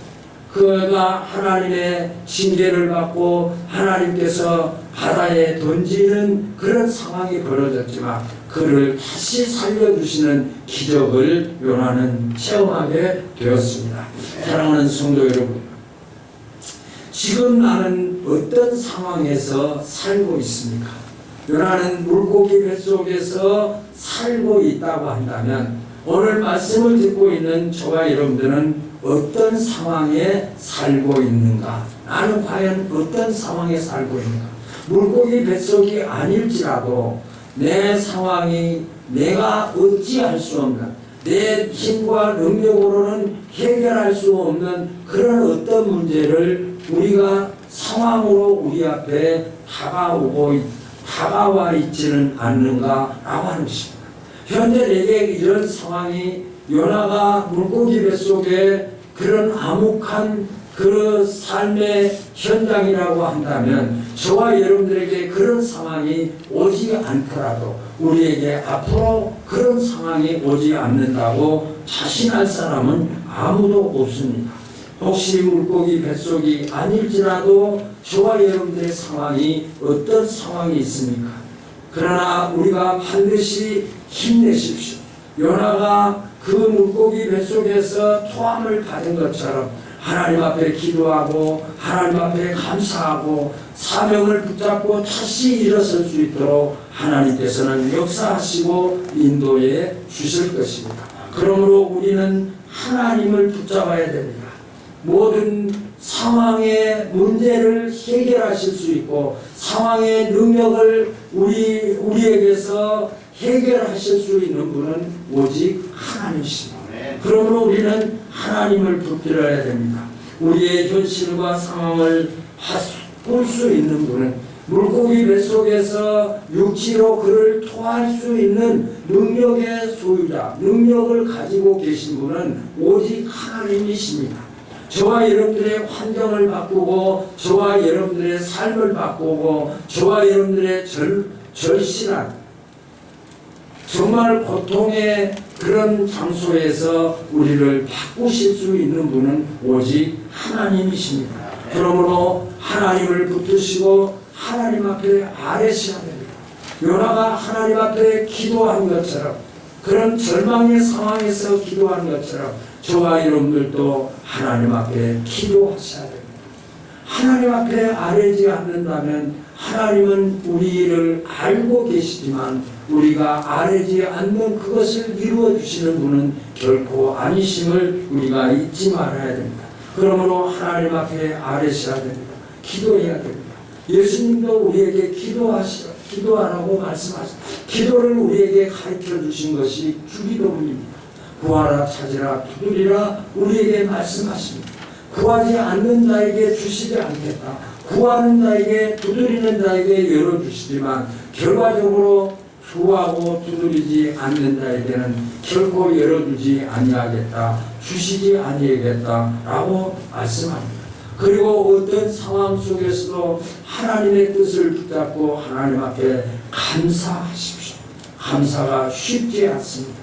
그가 하나님의 징계를 받고 하나님께서 바다에 던지는 그런 상황이 벌어졌지만 그를 다시 살려주시는 기적을 요나는 체험하게 되었습니다. 사랑하는 성도 여러분, 지금 나는 어떤 상황에서 살고 있습니까? 요나는 물고기 뱃속에서 살고 있다고 한다면 오늘 말씀을 듣고 있는 저와 여러분들은 어떤 상황에 살고 있는가? 나는 과연 어떤 상황에 살고 있는가? 물고기 뱃속이 아닐지라도 내 상황이 내가 어찌할 수 없는 내 힘과 능력으로는 해결할 수 없는 그런 어떤 문제를 우리가 상황으로 우리 앞에 다가와 있지는 않는가라고 하는 것입니다. 현재 내게 이런 상황이 요나가 물고기 뱃속에 그런 암흑한 그 삶의 현장이라고 한다면 저와 여러분들에게 그런 상황이 오지 않더라도 우리에게 앞으로 그런 상황이 오지 않는다고 자신할 사람은 아무도 없습니다. 혹시 물고기 뱃속이 아닐지라도 저와 여러분들의 상황이 어떤 상황이 있습니까? 그러나 우리가 반드시 힘내십시오. 요나가 그 물고기 뱃속에서 토함을 받은 것처럼 하나님 앞에 기도하고 하나님 앞에 감사하고 사명을 붙잡고 다시 일어설 수 있도록 하나님께서는 역사하시고 인도해 주실 것입니다. 그러므로 우리는 하나님을 붙잡아야 됩니다. 모든 상황의 문제를 해결하실 수 있고 상황의 능력을 우리에게서 해결하실 수 있는 분은 오직 하나님이십니다. 그러므로 우리는 하나님을 붙들어야 됩니다. 우리의 현실과 상황을 볼 수 있는 분은 물고기 뱃속에서 육지로 그를 토할 수 있는 능력의 소유자, 능력을 가지고 계신 분은 오직 하나님이십니다. 저와 여러분들의 환경을 바꾸고 저와 여러분들의 삶을 바꾸고 저와 여러분들의 절실한 정말 고통의 그런 장소에서 우리를 바꾸실 수 있는 분은 오직 하나님이십니다. 그러므로 하나님을 붙드시고 하나님 앞에 아뢰셔야 됩니다. 요나가 하나님 앞에 기도한 것처럼 그런 절망의 상황에서 기도한 것처럼 저와 여러분들도 하나님 앞에 기도하셔야 됩니다. 하나님 앞에 아뢰지 않는다면 하나님은 우리를 알고 계시지만 우리가 아뢰지 않는 그것을 이루어 주시는 분은 결코 아니심을 우리가 잊지 말아야 됩니다. 그러므로 하나님 앞에 아뢰셔야 됩니다. 기도해야 됩니다. 예수님도 우리에게 기도하라고 말씀하셨습니다. 기도를 우리에게 가르쳐 주신 것이 주기도문입니다. 구하라 찾으라 두드리라 우리에게 말씀하십니다. 구하지 않는 자에게 주시지 않겠다. 구하는 자에게 두드리는 자에게 열어주시지만 결과적으로 구하고 두드리지 않는 자에게는 결코 열어주지 아니하겠다. 주시지 아니하겠다라고 말씀합니다. 그리고 어떤 상황 속에서도 하나님의 뜻을 붙잡고 하나님 앞에 감사하십시오. 감사가 쉽지 않습니다.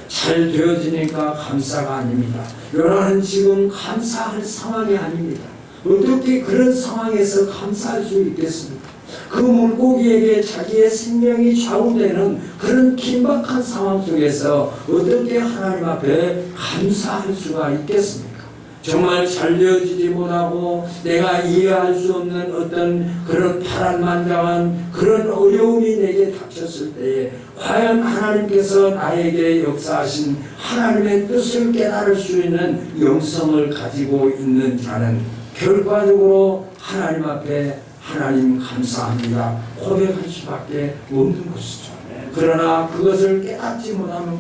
잘 되어지니까 감사가 아닙니다. 요나는 지금 감사할 상황이 아닙니다. 어떻게 그런 상황에서 감사할 수 있겠습니까? 그 물고기에게 자기의 생명이 좌우되는 그런 긴박한 상황 속에서 어떻게 하나님 앞에 감사할 수가 있겠습니까? 정말 잘 되어지지 못하고 내가 이해할 수 없는 어떤 그런 파란만장한 그런 어려움이 내게 닥쳤을 때에 과연 하나님께서 나에게 역사하신 하나님의 뜻을 깨달을 수 있는 영성을 가지고 있는 자는 결과적으로 하나님 앞에 하나님 감사합니다 고백할 수밖에 없는 것이죠. 그러나 그것을 깨닫지 못하면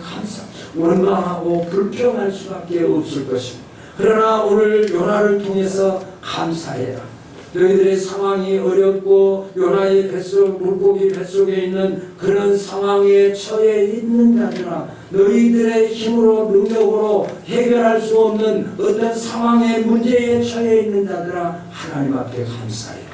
원망하고 불평할 수밖에 없을 것입니다. 그러나 오늘 요나를 통해서 감사해라. 너희들의 상황이 어렵고 요나의 물고기 뱃속에 있는 그런 상황에 처해 있는 자들아, 너희들의 힘으로 능력으로 해결할 수 없는 어떤 상황의 문제에 처해 있는 자들아, 하나님 앞에 감사해라.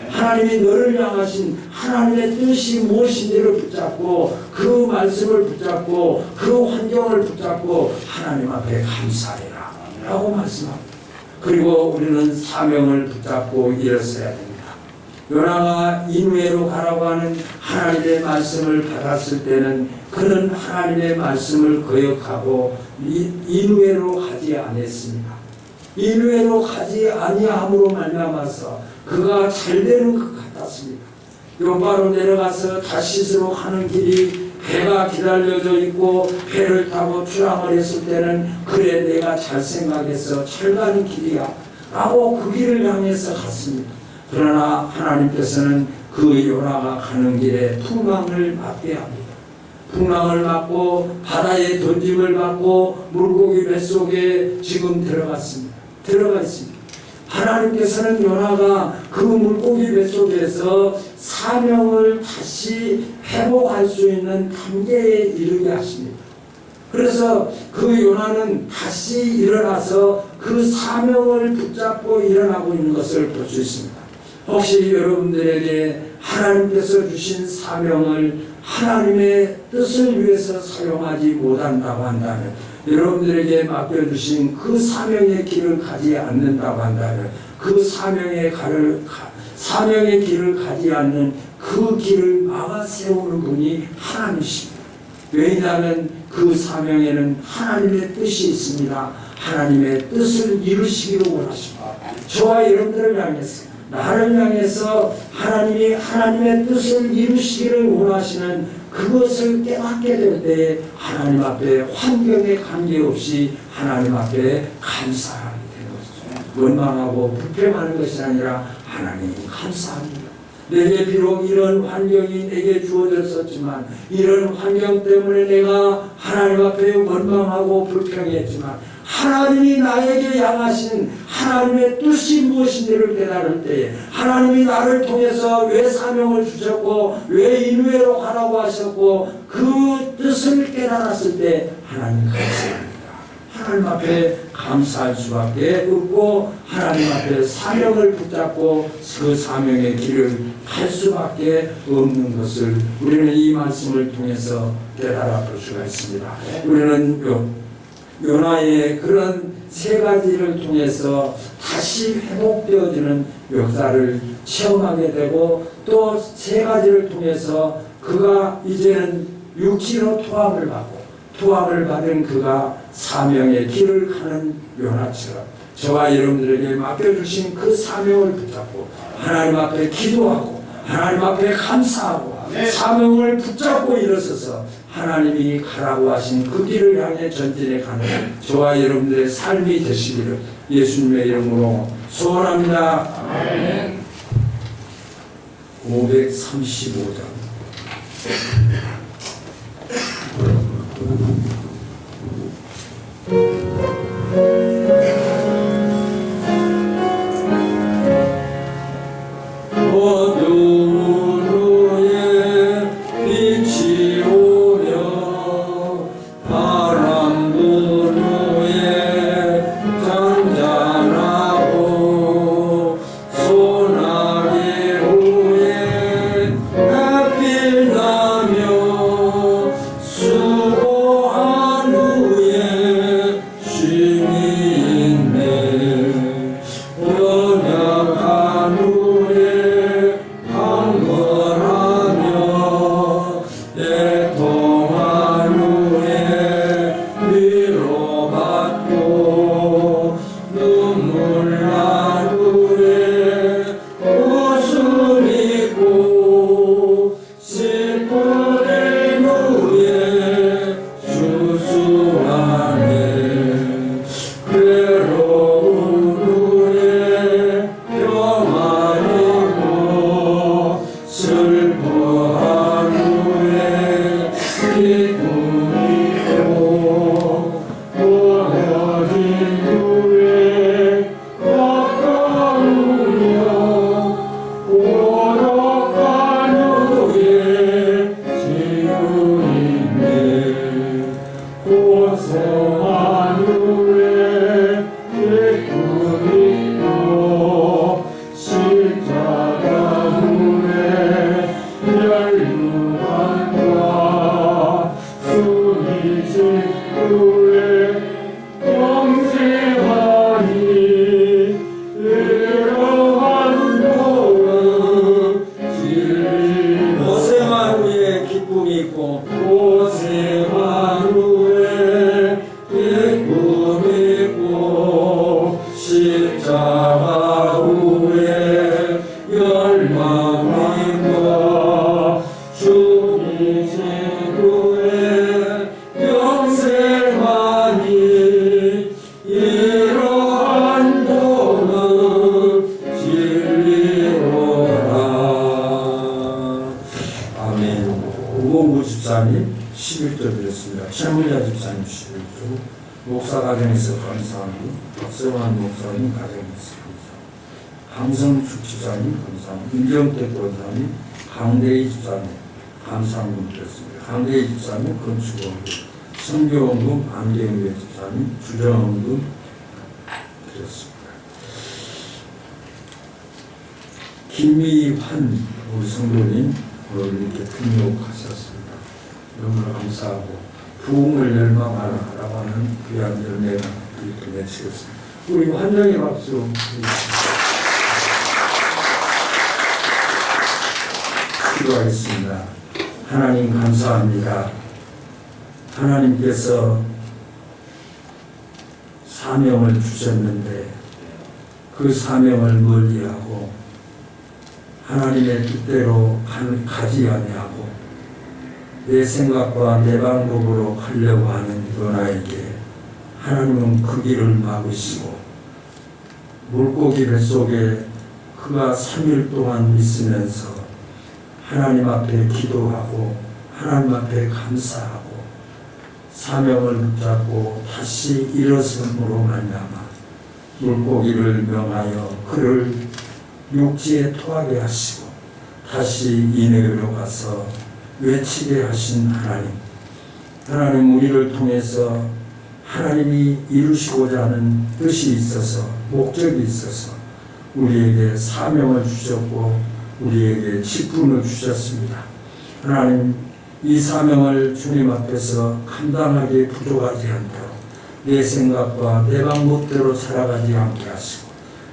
하나님이 너를 향하신 하나님의 뜻이 무엇인지를 붙잡고 그 말씀을 붙잡고 그 환경을 붙잡고 하나님 앞에 감사해라 라고 말씀합니다. 그리고 우리는 사명을 붙잡고 일어서야 됩니다. 요나가 니느웨로 가라고 하는 하나님의 말씀을 받았을 때는 그는 하나님의 말씀을 거역하고 니느웨로 가지 않았습니다. 니느웨로 가지 아니함으로 말미암아서 그가 잘되는 것 같았습니다. 요바로 내려가서 다시스로 가는 길이 배가 기다려져 있고 배를 타고 출항을 했을 때는 그래 내가 잘 생각해서 잘 가는 길이야 라고 그 길을 향해서 갔습니다. 그러나 하나님께서는 그 요나가 가는 길에 풍랑을 맞게 합니다. 풍랑을 맞고 바다에 던짐을 받고 물고기 뱃속에 지금 들어가 있습니다. 하나님께서는 요나가 그 물고기 뱃속에서 사명을 다시 회복할 수 있는 단계에 이르게 하십니다. 그래서 그 요나는 다시 일어나서 그 사명을 붙잡고 일어나고 있는 것을 볼 수 있습니다. 혹시 여러분들에게 하나님께서 주신 사명을 하나님의 뜻을 위해서 사용하지 못한다고 한다면, 여러분들에게 맡겨주신 그 사명의 길을 가지 않는다고 한다면, 그 사명의 길을 가지 않는 그 길을 막아 세우는 분이 하나님이십니다. 왜냐하면 그 사명에는 하나님의 뜻이 있습니다. 하나님의 뜻을 이루시기를 원하십니다. 저와 여러분들을 향해서, 나를 향해서 하나님이 하나님의 뜻을 이루시기를 원하시는 그것을 깨닫게 될 때에 하나님 앞에 환경에 관계없이 하나님 앞에 감사하게 되는 것이죠. 원망하고 불평하는 것이 아니라 하나님 감사합니다. 내게 비록 이런 환경이 내게 주어졌었지만 이런 환경 때문에 내가 하나님 앞에 원망하고 불평했지만 하나님이 나에게 향하신 하나님의 뜻이 무엇인지를 깨달을 때에 하나님이 나를 통해서 왜 사명을 주셨고 왜 인후회로 가라고 하셨고 그 뜻을 깨달았을 때 하나님 감사합니다. 하나님 앞에 감사할 수밖에 없고 하나님 앞에 사명을 붙잡고 그 사명의 길을 갈 수밖에 없는 것을 우리는 이 말씀을 통해서 깨달아 볼 수가 있습니다. 우리는 요나의 그런 세 가지를 통해서 다시 회복되어지는 역사를 체험하게 되고 또 세 가지를 통해서 그가 이제는 육신으로 투함을 받은 그가 사명의 길을 가는 요나처럼 저와 여러분들에게 맡겨주신 그 사명을 붙잡고 하나님 앞에 기도하고 하나님 앞에 감사하고 사명을 붙잡고 일어서서 하나님이 가라고 하신 그 길을 향해 전진해 가는 저와 여러분들의 삶이 되시기를 예수님의 이름으로 소원합니다. 아멘. 535장 최문자 집사님 11조, 목사 가정에서 감사합니다. 박성환 목사님 가정에서 감사합니다. 강성축 집사님 감사합니다. 윤정택 권사님, 강대희 집사님 감사합니다 드렸습니다. 강대희 집사님 건축원금, 성교원금 안경배 집사님 주정원금 드렸습니다. 김미환 우리 성도님 오늘 이렇게 등록하셨습니다. 너무 감사하고 부흥을 열망하라고 하는 귀한 열매가 이렇게 맺히겠습니다. 우리 환영의 박수 기도하겠습니다. 하나님 감사합니다. 하나님께서 사명을 주셨는데 그 사명을 멀리하고 하나님의 뜻대로 가지 아니하고 내 생각과 내 방법으로 하려고 하는 요나에게 하나님은 그 길을 막으시고 물고기 뱃속에 그가 3일 동안 있으면서 하나님 앞에 기도하고 하나님 앞에 감사하고 사명을 붙잡고 다시 일어섬으로 말미암아 물고기를 명하여 그를 육지에 토하게 하시고 다시 이내로 가서 외치게 하신 하나님 우리를 통해서 하나님이 이루시고자 하는 뜻이 있어서 목적이 있어서 우리에게 사명을 주셨고 우리에게 직분을 주셨습니다. 하나님 이 사명을 주님 앞에서 감당하기에 부족하지 않도록 내 생각과 내 방법대로 살아가지 않게 하시고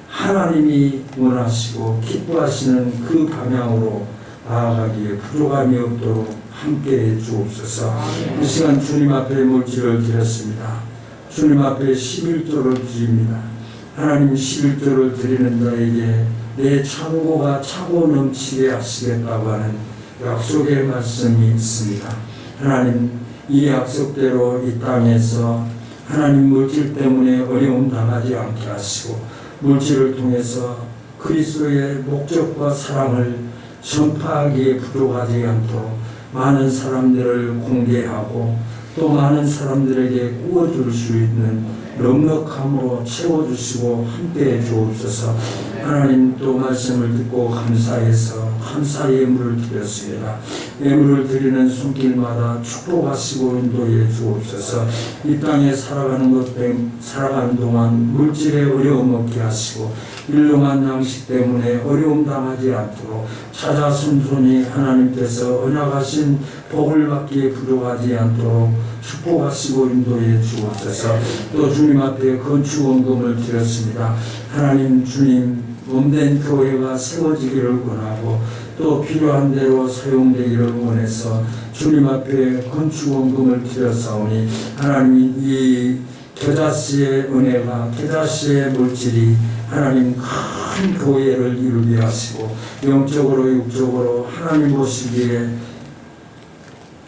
하나님이 원하시고 기뻐하시는 그 방향으로 나아가기에 부족함이 없도록 함께해 주옵소서. 이 시간 주님 앞에 물질을 드렸습니다. 주님 앞에 11조를 드립니다. 하나님 11조를 드리는 자에게 내 창고가 차고 넘치게 하시겠다고 하는 약속의 말씀이 있습니다. 하나님 이 약속대로 이 땅에서 하나님 물질 때문에 어려움 당하지 않게 하시고 물질을 통해서 그리스도의 목적과 사랑을 전파하기에 부족하지 않도록 많은 사람들을 공개하고 또 많은 사람들에게 구워줄 수 있는 넉넉함으로 채워주시고 함께해 주옵소서. 하나님 또 말씀을 듣고 감사해서 감사의 예물을 드렸습니다. 예물을 드리는 손길마다 축복하시고 인도해 주옵소서. 이 땅에 살아가는 동안 물질에 어려움 없게 하시고 일용한 양식 때문에 어려움 당하지 않도록 찾아 순순히 하나님께서 언약하신 복을 받기에 부족하지 않도록 축복하시고 인도해 주옵소서. 또 주님 앞에 건축원금을 드렸습니다. 하나님 주님 몸된 교회가 세워지기를 원하고 또 필요한 대로 사용되기를 원해서 주님 앞에 건축원금을 드렸사오니 하나님 이 겨자씨의 은혜가 겨자씨의 물질이 하나님 큰 교회를 이루게 하시고 영적으로 육적으로 하나님 보시기에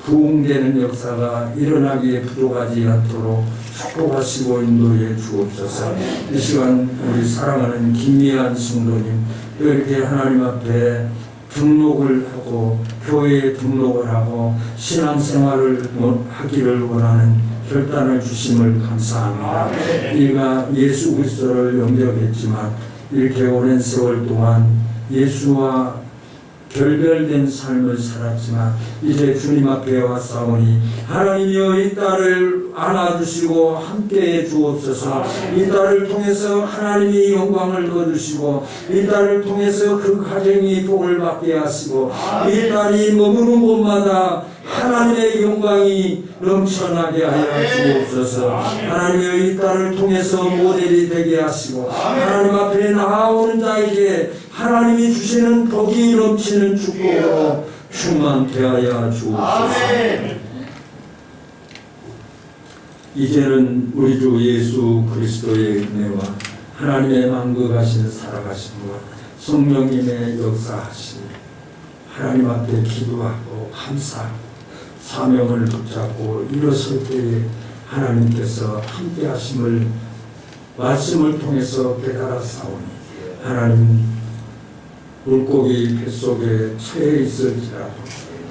부흥되는 역사가 일어나기에 부족하지 않도록 축복하시고 인도해 주옵소서. 이 시간 우리 사랑하는 김미한 성도님 또 이렇게 하나님 앞에 등록을 하고 교회에 등록을 하고 신앙생활을 하기를 원하는 결단을 주심을 감사합니다. 이가 예수 그리스도를 영접했지만 이렇게 오랜 세월 동안 예수와 결별된 삶을 살았지만 이제 주님 앞에 왔사오니 하나님이여 이 딸을 안아주시고 함께해 주옵소서. 이 딸을 통해서 하나님이 영광을 거두시고 이 딸을 통해서 그 가정이 복을 받게 하시고 이 딸이 머무는 곳마다 하나님의 영광이 넘쳐나게 하여 주옵소서. 하나님이여 이 딸을 통해서 모델이 되게 하시고 하나님 앞에 나아오는 자에게 하나님이 주시는 복이 넘치는 축복으로 충만케 하여 주옵소서. 이제는 우리 주 예수 그리스도의 은혜와 하나님의 만극하신 살아가심과 성령님의 역사하심이 하나님 앞에 기도하고 감사하고 사명을 붙잡고 일어설 때에 하나님께서 함께 하심을 말씀을 통해서 깨달았사오니 하나님 물고기 뱃속에 처해 있을지라도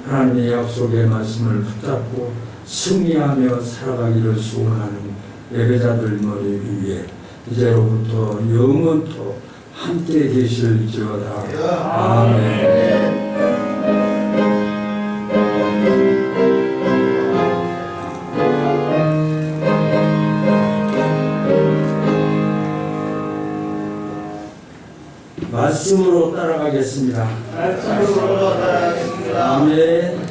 하나님의 약속의 말씀을 붙잡고 승리하며 살아가기를 소원하는 예배자들 머리 위에 이제로부터 영원토록 함께 계실지어다. 아멘. 말씀으로 따라가겠습니다. 말씀으로 따라가겠습니다. 아멘.